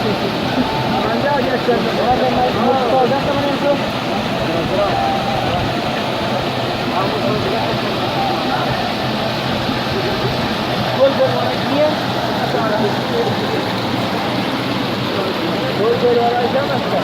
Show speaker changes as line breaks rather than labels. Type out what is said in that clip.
Mangiare che c'è, guarda come Gol var, alacağım aslında.